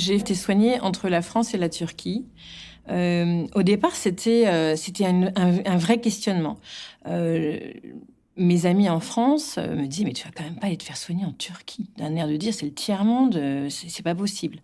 J'ai été soignée entre la France et la Turquie. Au départ, c'était un vrai questionnement. Heu, Mes amis en France, me disaient: «Mais tu vas quand même pas aller te faire soigner en Turquie?» d'un air de dire: «C'est le tiers-monde, c'est pas possible».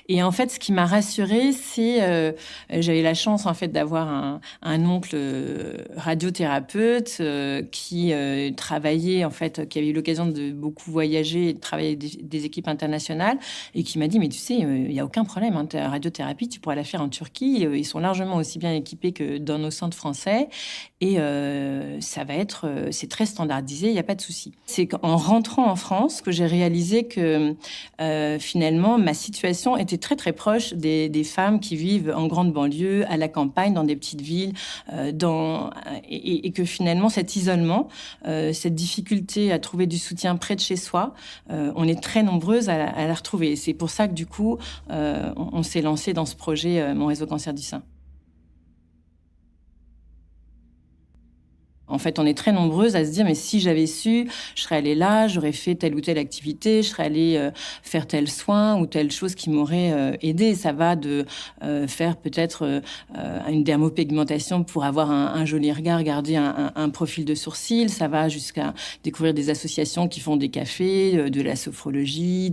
Et en fait, ce qui m'a rassurée, j'avais la chance en fait d'avoir un oncle radiothérapeute qui travaillait en fait, qui avait eu l'occasion de beaucoup voyager et de travailler avec des équipes internationales et qui m'a dit mais tu sais, il y a aucun problème, hein, ta radiothérapie, tu pourras la faire en Turquie. Ils sont largement aussi bien équipés que dans nos centres français et c'est très standardisé, il y a pas de souci. C'est qu'en rentrant en France que j'ai réalisé que finalement, ma situation était très, très proche des femmes qui vivent en grande banlieue, à la campagne, dans des petites villes, et que finalement, cet isolement, cette difficulté à trouver du soutien près de chez soi, on est très nombreuses à la retrouver. Et c'est pour ça que du coup, on s'est lancé dans ce projet, Mon réseau cancer du sein. En fait, on est très nombreuses à se dire: «Mais si j'avais su, je serais allée là, j'aurais fait telle ou telle activité, je serais allée, faire tel soin ou telle chose qui m'aurait, aidée». Ça va de, faire peut-être, une dermopigmentation pour avoir un joli regard, garder un profil de sourcils. Ça va jusqu'à découvrir des associations qui font des cafés, de la sophrologie,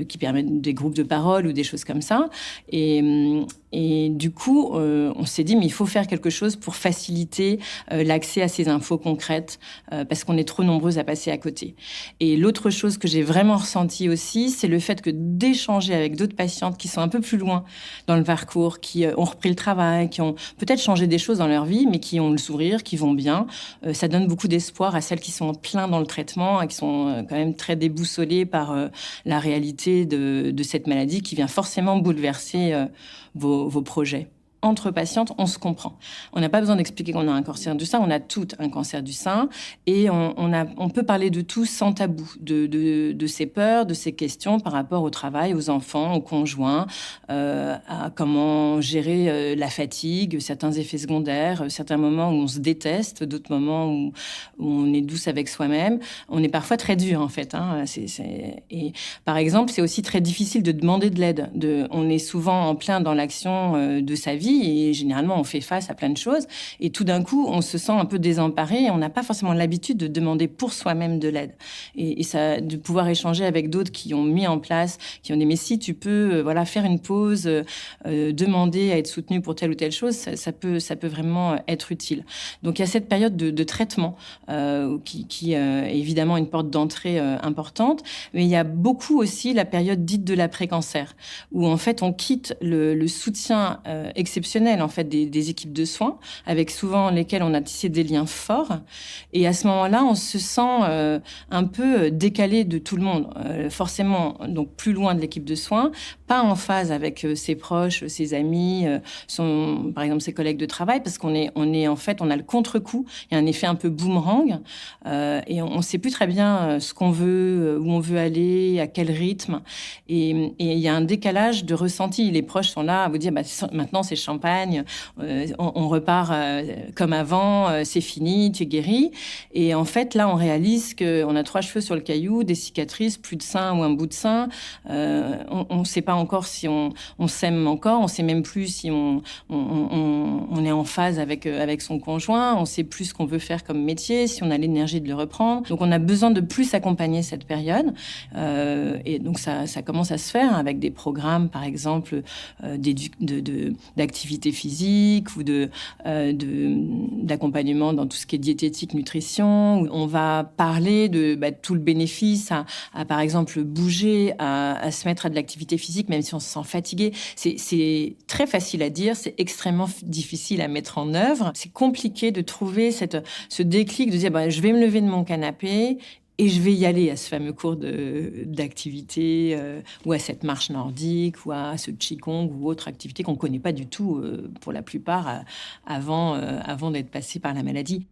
qui permettent des groupes de parole ou des choses comme ça. Et du coup, on s'est dit: «Mais il faut faire quelque chose pour faciliter l'accès à ces infos concrètes, parce qu'on est trop nombreuses à passer à côté. Et l'autre chose que j'ai vraiment ressentie aussi, c'est le fait que d'échanger avec d'autres patientes qui sont un peu plus loin dans le parcours, qui ont repris le travail, qui ont peut-être changé des choses dans leur vie, mais qui ont le sourire, qui vont bien. Ça donne beaucoup d'espoir à celles qui sont en plein dans le traitement et qui sont quand même très déboussolées par la réalité de cette maladie qui vient forcément bouleverser vos projets. Entre patientes, on se comprend. On n'a pas besoin d'expliquer qu'on a un cancer du sein, on a toutes un cancer du sein et on peut parler de tout sans tabou, de ses peurs, de ses questions par rapport au travail, aux enfants, aux conjoints, à comment gérer la fatigue, certains effets secondaires, certains moments où on se déteste, d'autres moments où on est douce avec soi-même. On est parfois très dur en fait, hein. Et par exemple, c'est aussi très difficile de demander de l'aide. On est souvent en plein dans l'action de sa vie et généralement on fait face à plein de choses et tout d'un coup on se sent un peu désemparé et on n'a pas forcément l'habitude de demander pour soi-même de l'aide et ça de pouvoir échanger avec d'autres qui ont mis en place, qui ont dit mais si tu peux voilà faire une pause, demander à être soutenu pour telle ou telle chose, ça peut vraiment être utile. Donc il y a cette période de traitement qui est évidemment une porte d'entrée importante, mais il y a beaucoup aussi la période dite de l'après-cancer où en fait on quitte le soutien exceptionnel en fait des équipes de soins avec souvent lesquelles on a tissé des liens forts et à ce moment-là on se sent un peu décalé de tout le monde, forcément donc plus loin de l'équipe de soins, pas en phase avec ses proches, ses amis, par exemple ses collègues de travail parce on est en fait on a le contre-coup, il y a un effet un peu boomerang et on ne sait plus très bien ce qu'on veut, où on veut aller, à quel rythme et il y a un décalage de ressenti. Les proches sont là à vous dire bah, maintenant c'est champagne, on repart comme avant, c'est fini, tu es guéri. Et en fait, là, on réalise qu'on a 3 cheveux sur le caillou, des cicatrices, plus de sein ou un bout de sein. On ne sait pas encore si on s'aime encore, on ne sait même plus si on est en phase avec son conjoint, on ne sait plus ce qu'on veut faire comme métier, si on a l'énergie de le reprendre. Donc, on a besoin de plus accompagner cette période. Et donc, ça commence à se faire avec des programmes, par exemple, d'activité physique ou d'accompagnement dans tout ce qui est diététique, nutrition. Où on va parler de tout le bénéfice à, par exemple, bouger, à se mettre à de l'activité physique, même si on se sent fatigué. C'est très facile à dire, c'est extrêmement difficile à mettre en œuvre. C'est compliqué de trouver ce déclic de dire je vais me lever de mon canapé et je vais y aller à ce fameux cours d'activité ou à cette marche nordique ou à ce qigong ou autre activité qu'on ne connaît pas du tout pour la plupart avant d'être passé par la maladie.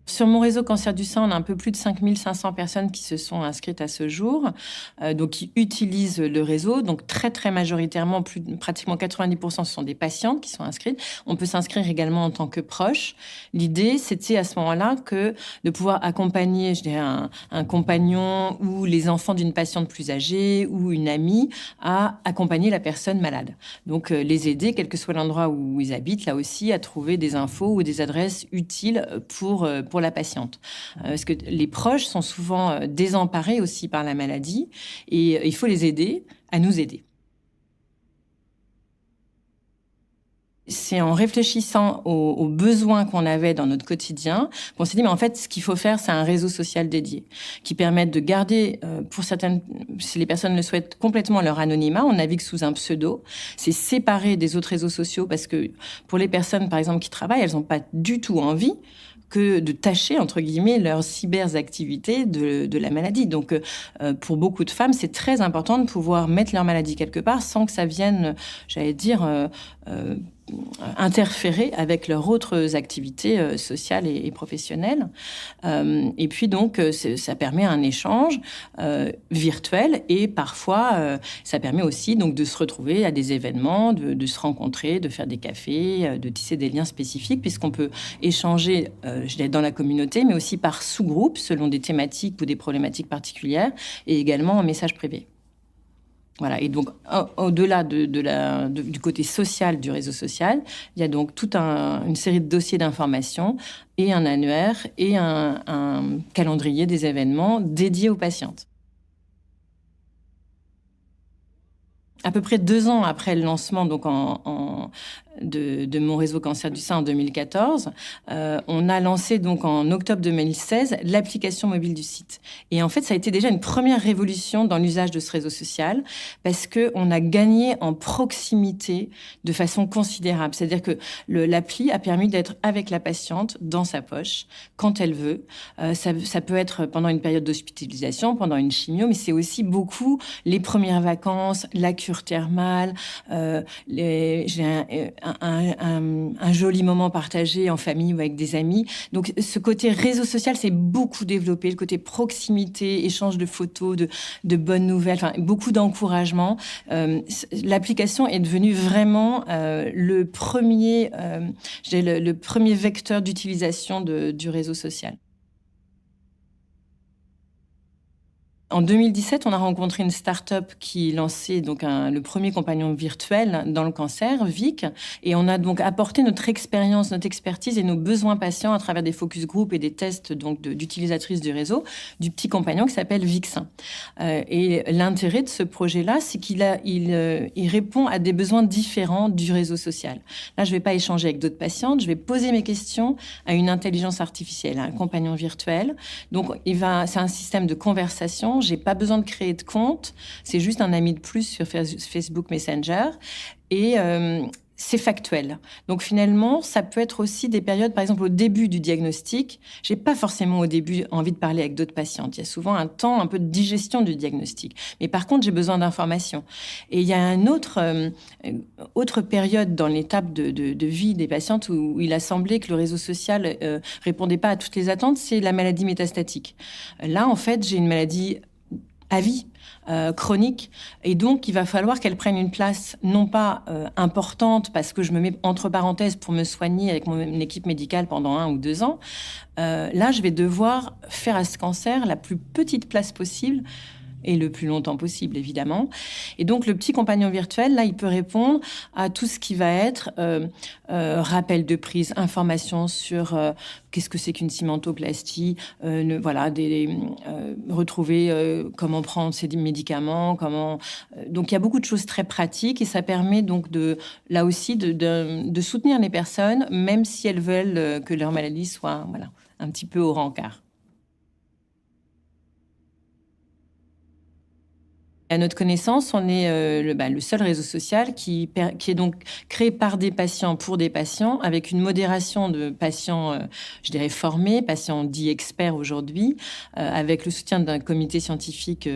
Sur mon réseau cancer du sein, on a un peu plus de 5 500 personnes qui se sont inscrites à ce jour, donc qui utilisent le réseau. Donc très, très majoritairement, pratiquement 90%, ce sont des patientes qui sont inscrites. On peut s'inscrire également en tant que proche. L'idée, c'était à ce moment-là de pouvoir accompagner, je dirais, un compagnon ou les enfants d'une patiente plus âgée ou une amie à accompagner la personne malade. Donc les aider, quel que soit l'endroit où ils habitent, là aussi, à trouver des infos ou des adresses utiles pour la patiente. Parce que les proches sont souvent désemparés aussi par la maladie et il faut les aider à nous aider. C'est en réfléchissant aux besoins qu'on avait dans notre quotidien qu'on s'est dit, mais en fait, ce qu'il faut faire, c'est un réseau social dédié qui permette de garder, pour certaines, si les personnes le souhaitent, complètement leur anonymat. On navigue sous un pseudo. C'est séparé des autres réseaux sociaux parce que pour les personnes, par exemple, qui travaillent, elles n'ont pas du tout envie que de tâcher, entre guillemets, leurs cyberactivités de la maladie. Donc, pour beaucoup de femmes, c'est très important de pouvoir mettre leur maladie quelque part sans que ça vienne, j'allais dire, interférer avec leurs autres activités sociales et professionnelles. Et puis donc, ça permet un échange virtuel et parfois, ça permet aussi donc de se retrouver à des événements, de se rencontrer, de faire des cafés, de tisser des liens spécifiques puisqu'on peut échanger, je dirais, dans la communauté, mais aussi par sous-groupe selon des thématiques ou des problématiques particulières et également en message privé. Voilà, et donc au-delà du côté social du réseau social, il y a donc toute une série de dossiers d'information et un annuaire et un calendrier des événements dédiés aux patientes. À peu près 2 ans après le lancement donc de mon réseau cancer du sein en 2014, on a lancé donc en octobre 2016 l'application mobile du site. Et en fait, ça a été déjà une première révolution dans l'usage de ce réseau social parce qu'on a gagné en proximité de façon considérable. C'est-à-dire que l'appli a permis d'être avec la patiente dans sa poche quand elle veut. Ça peut être pendant une période d'hospitalisation, pendant une chimio, mais c'est aussi beaucoup les premières vacances, la cure thermale, j'ai un joli moment partagé en famille ou avec des amis. Donc, ce côté réseau social s'est beaucoup développé, le côté proximité, échange de photos, de bonnes nouvelles, enfin, beaucoup d'encouragement. L'application est devenue vraiment le premier vecteur d'utilisation du réseau social. En 2017, on a rencontré une start-up qui lançait donc le premier compagnon virtuel dans le cancer, Vic, et on a donc apporté notre expérience, notre expertise et nos besoins patients à travers des focus group et des tests donc d'utilisatrices du réseau du petit compagnon qui s'appelle Vixin. Et l'intérêt de ce projet-là, c'est il répond à des besoins différents du réseau social. Là, je ne vais pas échanger avec d'autres patientes, je vais poser mes questions à une intelligence artificielle, à un compagnon virtuel. Donc, c'est un système de conversation. J'ai pas besoin de créer de compte. C'est juste un ami de plus sur Facebook Messenger. Et c'est factuel. Donc finalement, ça peut être aussi des périodes, par exemple au début du diagnostic. J'ai pas forcément au début envie de parler avec d'autres patientes. Il y a souvent un temps un peu de digestion du diagnostic. Mais par contre, j'ai besoin d'informations. Et il y a une autre période dans l'étape de vie des patientes où il a semblé que le réseau social répondait pas à toutes les attentes, c'est la maladie métastatique. Là, en fait, j'ai une maladie à vie, chronique, et donc il va falloir qu'elle prenne une place non pas importante parce que je me mets entre parenthèses pour me soigner avec mon équipe médicale pendant 1 ou 2 ans. Là, je vais devoir faire à ce cancer la plus petite place possible et le plus longtemps possible, évidemment. Et donc, le petit compagnon virtuel, là, il peut répondre à tout ce qui va être rappel de prise, information sur qu'est-ce que c'est qu'une cimentoplastie, retrouver comment prendre ses médicaments, donc, il y a beaucoup de choses très pratiques et ça permet donc là aussi de soutenir les personnes, même si elles veulent que leur maladie soit un petit peu au rencard. À notre connaissance, on est le seul réseau social qui est donc créé par des patients pour des patients, avec une modération de patients, je dirais, formés, patients dits experts aujourd'hui, avec le soutien d'un comité scientifique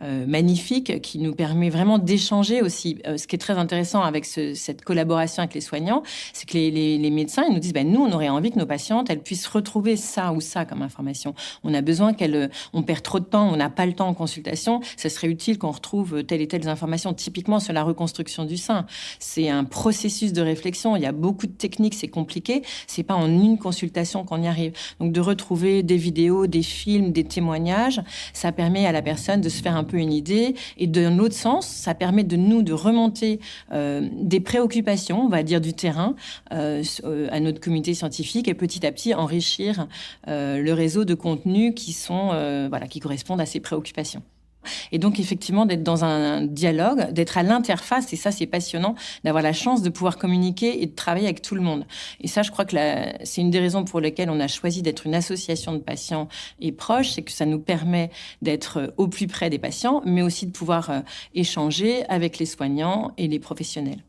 magnifique qui nous permet vraiment d'échanger aussi. Ce qui est très intéressant avec cette collaboration avec les soignants, c'est que les médecins ils nous disent nous, on aurait envie que nos patientes elles puissent retrouver ça ou ça comme information. On a besoin on perd trop de temps, on n'a pas le temps en consultation. Ça serait utile qu'on retrouve telle et telle information. Typiquement sur la reconstruction du sein, c'est un processus de réflexion. Il y a beaucoup de techniques, c'est compliqué. C'est pas en une consultation qu'on y arrive. Donc de retrouver des vidéos, des films, des témoignages, ça permet à la personne de se faire un peu une idée. Et d'un autre sens, ça permet de remonter des préoccupations, on va dire du terrain, à notre comité scientifique et petit à petit enrichir le réseau de contenus qui correspondent à ces préoccupations. Et donc, effectivement, d'être dans un dialogue, d'être à l'interface, et ça, c'est passionnant, d'avoir la chance de pouvoir communiquer et de travailler avec tout le monde. Et ça, je crois que c'est une des raisons pour lesquelles on a choisi d'être une association de patients et proches, c'est que ça nous permet d'être au plus près des patients, mais aussi de pouvoir échanger avec les soignants et les professionnels.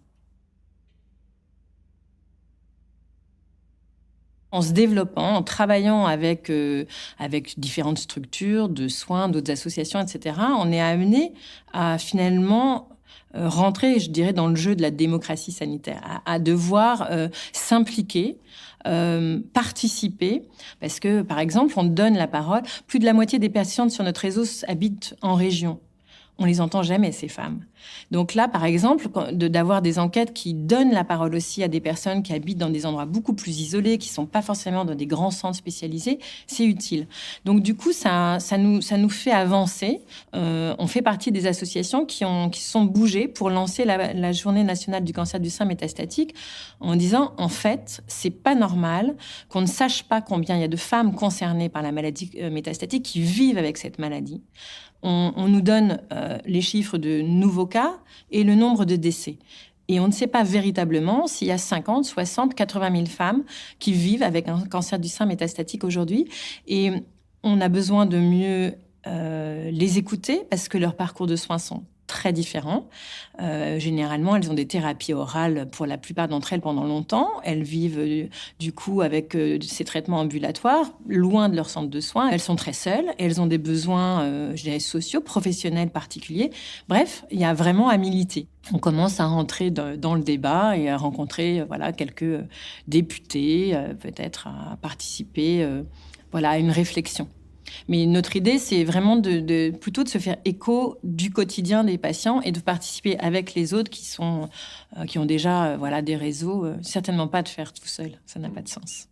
En se développant, en travaillant avec différentes structures de soins, d'autres associations, etc., on est amené à finalement rentrer, je dirais, dans le jeu de la démocratie sanitaire, à devoir s'impliquer, participer, parce que, par exemple, on donne la parole. Plus de la moitié des patientes sur notre réseau habitent en région. On les entend jamais, ces femmes. Donc là, par exemple, d'avoir des enquêtes qui donnent la parole aussi à des personnes qui habitent dans des endroits beaucoup plus isolés, qui sont pas forcément dans des grands centres spécialisés, c'est utile. Donc du coup, ça nous fait avancer. On fait partie des associations qui se sont bougées pour lancer la Journée nationale du cancer du sein métastatique en disant, en fait, c'est pas normal qu'on ne sache pas combien il y a de femmes concernées par la maladie métastatique qui vivent avec cette maladie. On nous donne les chiffres de nouveaux cas et le nombre de décès. Et on ne sait pas véritablement s'il y a 50, 60, 80 000 femmes qui vivent avec un cancer du sein métastatique aujourd'hui. Et on a besoin de mieux les écouter parce que leurs parcours de soins sont très différents. Généralement, elles ont des thérapies orales pour la plupart d'entre elles pendant longtemps. Elles vivent du coup avec ces traitements ambulatoires, loin de leur centre de soins. Elles sont très seules. Elles ont des besoins, je dirais, sociaux, professionnels particuliers. Bref, il y a vraiment à militer. On commence à rentrer dans le débat et à rencontrer quelques députés, peut-être à participer à une réflexion. Mais notre idée, c'est vraiment plutôt de se faire écho du quotidien des patients et de participer avec les autres qui ont déjà des réseaux. Certainement pas de faire tout seul, ça n'a pas de sens.